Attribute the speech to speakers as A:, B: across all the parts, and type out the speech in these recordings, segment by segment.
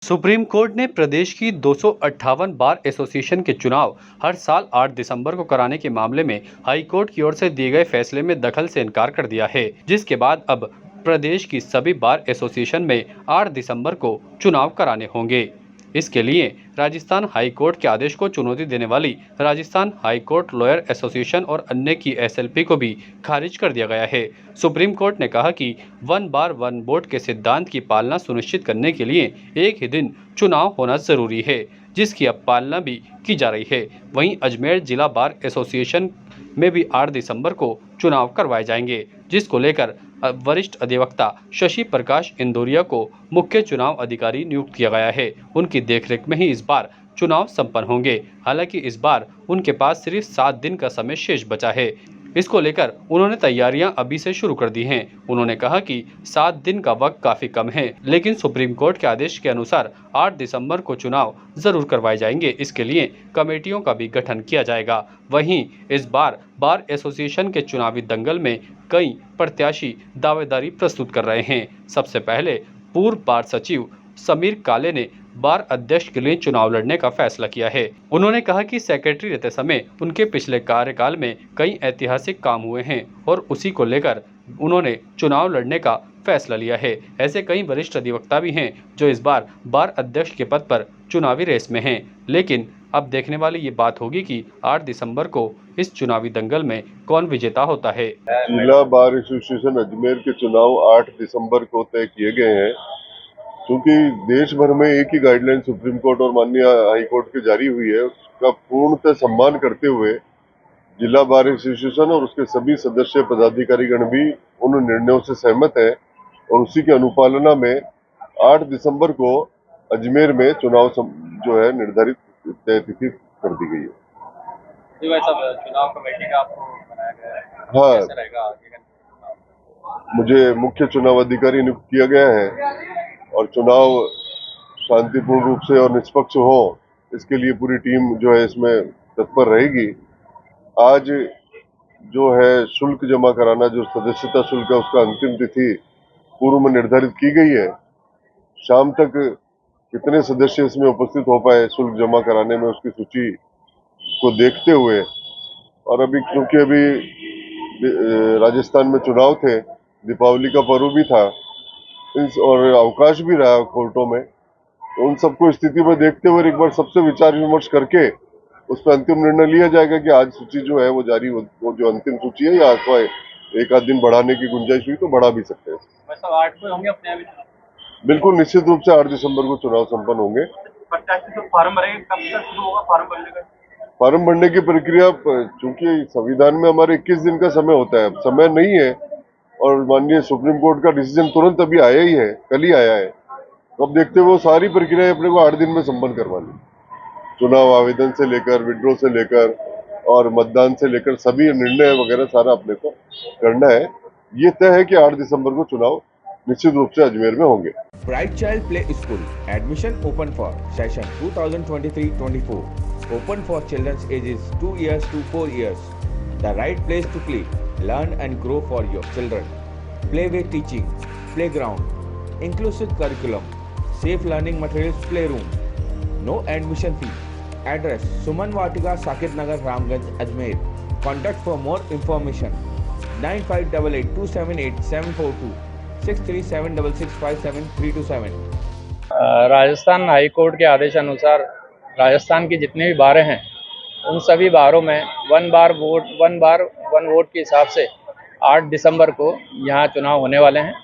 A: Supreme court ने प्रदेश की 258 bar association के चुनाव हर साल 8 दिसंबर को कराने के मामले में हाई कोर्ट की ओर से दिए गए फैसले में दखल से इनकार कर दिया है, जिसके बाद अब प्रदेश की सभी बार एसोसिएशन में 8 दिसंबर को चुनाव कराने होंगे। इसके लिए राजस्थान हाई कोर्ट के आदेश को चुनौती देने वाली Rajasthan high court lawyer association और अन्य की एसएलपी को भी खारिज कर दिया गया है। सुप्रीम कोर्ट ने कहा कि वन बार वन वोट के सिद्धांत की पालना सुनिश्चित करने के लिए एक ही दिन चुनाव होना जरूरी है, जिसकी अब पालना भी की जा रही है। वहीं अजमेर जिला बार एसोसिएशन में भी 8 दिसंबर को चुनाव करवाए जाएंगे, जिसको लेकर वरिष्ठ अधिवक्ता शशि प्रकाश इंदौरिया को मुख्य चुनाव अधिकारी नियुक्त किया गया है। उनकी देखरेख में ही इस बार चुनाव संपन्न होंगे। हालांकि इस बार उनके पास सिर्फ 7 दिन का समय शेष बचा है। इसको लेकर उन्होंने तैयारियां अभी से शुरू कर दी हैं। उन्होंने कहा कि 7 दिन का वक्त काफी कम है, लेकिन सुप्रीम कोर्ट के आदेश के अनुसार 8 दिसंबर को चुनाव जरूर करवाए जाएंगे। इसके लिए कमेटियों का भी गठन किया जाएगा। वहीं इस बार बार एसोसिएशन के चुनावी दंगल में कई प्रत्याशी दावेदारी प्रस्तुत कर रहे हैं। सबसे पहले पूर्व बार सचिव समीर काले ने बार अध्यक्ष के लिए चुनाव लड़ने का फैसला किया है। उन्होंने कहा कि सेक्रेटरी रहते समय उनके पिछले कार्यकाल में कई ऐतिहासिक काम हुए हैं और उसी को लेकर उन्होंने चुनाव लड़ने का फैसला लिया है। ऐसे कई वरिष्ठ अधिवक्ता भी हैं जो इस बार अध्यक्ष के पद पर चुनावी रेस में हैं, लेकिन अब देखने वाली ये बात होगी कि 8 दिसंबर को इस चुनावी दंगल में कौन विजेता होता है।
B: जिला बार एसोसिएशन अजमेर के चुनाव 8 दिसंबर को तय किए गए हैं। क्योंकि देश भर में एक ही गाइडलाइन सुप्रीम कोर्ट और माननीय हाई कोर्ट की जारी हुई है, उसका पूर्णतः सम्मान करते हुए जिला बार एसोसिएशन और उसके सभी सदस्य पदाधिकारीगण भी उन निर्णयों से सहमत है और उसी की अनुपालना में 8 दिसंबर को अजमेर में चुनाव जो है निर्धारित तय तिथि कर दी गई है।
C: चुनाव कमेटी का आपको बनाया गया है,
B: हाँ,
C: कैसा रहेगा आगे का?
B: मुझे मुख्य चुनाव अधिकारी नियुक्त किया गया है और चुनाव शांतिपूर्ण रूप से और निष्पक्ष हो, इसके लिए पूरी टीम जो है इसमें तत्पर रहेगी। आज जो है शुल्क जमा कराना, जो सदस्यता शुल्क है, उसका अंतिम तिथि पूर्व में निर्धारित की गई है। शाम तक कितने सदस्य इसमें उपस्थित हो पाए शुल्क जमा कराने में, उसकी सूची को देखते हुए, और अभी क्योंकि राजस्थान में चुनाव थे, दीपावली का पर्व भी था और अवकाश भी रहा कोर्टों में, तो उन सबको स्थिति में देखते हुए एक बार सबसे विचार विमर्श करके उस पर अंतिम निर्णय लिया जाएगा कि आज सूची जो है वो जारी हो, वो जो अंतिम सूची है, या अथवा एक आध दिन बढ़ाने की गुंजाइश हुई तो बढ़ा भी सकते हैं।
C: वैसे 8 को होंगे अपने अभी?
B: बिल्कुल निश्चित रूप से 8 दिसंबर को चुनाव संपन्न होंगे।
C: प्रत्याशी तो फॉर्म भरेंगे, कब तक शुरू होगा फॉर्म भरने का?
B: फॉर्म भरने की प्रक्रिया, चूंकि संविधान में हमारे 21 दिन का समय होता है, अब समय नहीं है और माननीय सुप्रीम कोर्ट का डिसीजन तुरंत अभी आया ही है, कल ही आया है, तो अब देखते हुए सारी प्रक्रिया अपने को 8 दिन में संपन्न करवानी। चुनाव आवेदन से लेकर, विड्रॉ से लेकर और मतदान से लेकर सभी निर्णय वगैरह सारा अपने को करना है। ये तय है कि 8 दिसंबर को चुनाव निश्चित रूप से अजमेर में होंगे।
D: Bright child play school admission open for session 2023-24, open for children's ages 2 years to 4 years. The right place to play, learn and grow for your children. Playway teaching, playground, inclusive curriculum, safe learning materials, playroom. No admission fee. Address: Suman Vatika, Sakit Nagar, Ramganj, Ajmer. Contact for more information 9588278742 6376657327।
C: Rajasthan high court के आदेश अनुसार राजस्थान की जितने भी बारें हैं, उन सभी बारों में वन बार वन वोट के हिसाब से 8 दिसंबर को यहाँ चुनाव होने वाले हैं।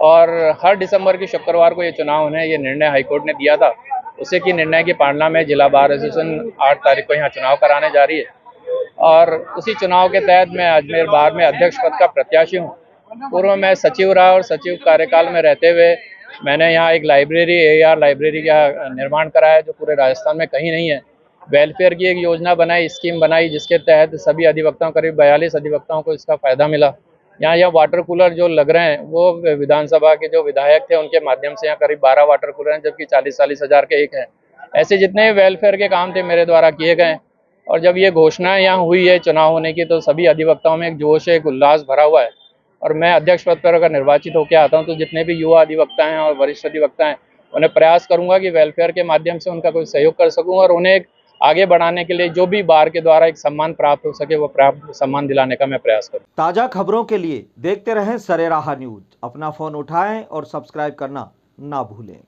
C: और हर दिसंबर की शुक्रवार को ये चुनाव होने, ये निर्णय हाईकोर्ट ने दिया था। उसी की निर्णय की पालना में जिला बार एसोसिएशन 8 तारीख को यहाँ चुनाव कराने जा रही है और उसी चुनाव के तहत मैं अजमेर बार में अध्यक्ष पद का प्रत्याशी हूँ। पूर्व में सचिव रहा और सचिव कार्यकाल में रहते हुए मैंने यहाँ एक लाइब्रेरी, AAR लाइब्रेरी का निर्माण कराया, जो पूरे राजस्थान में कहीं नहीं है। वेलफेयर की एक योजना बनाई, स्कीम बनाई, जिसके तहत सभी अधिवक्ताओं, करीब 42 अधिवक्ताओं को इसका फायदा मिला। यहाँ वाटर कूलर जो लग रहे हैं, वो विधानसभा के जो विधायक थे उनके माध्यम से यहाँ करीब 12 वाटर कूलर हैं, जबकि 40-40 हज़ार के एक हैं। ऐसे जितने वेलफेयर के काम थे मेरे द्वारा किए गए। और जब ये घोषणा यहाँ हुई है चुनाव होने की, तो सभी अधिवक्ताओं में एक जोश है, एक उल्लास भरा हुआ है। और मैं अध्यक्ष पद पर अगर निर्वाचित होकर आता हूं, तो जितने भी युवा अधिवक्ता हैं और वरिष्ठ अधिवक्ता हैं, उन्हें प्रयास करूंगा कि वेलफेयर के माध्यम से उनका कोई सहयोग कर सकूं और उन्हें आगे बढ़ाने के लिए जो भी बार के द्वारा एक सम्मान प्राप्त हो सके वो प्राप्त सम्मान दिलाने का मैं प्रयास करूँ।
E: ताज़ा खबरों के लिए देखते रहें सरेराह न्यूज। अपना फ़ोन उठाएं और सब्सक्राइब करना ना भूलें।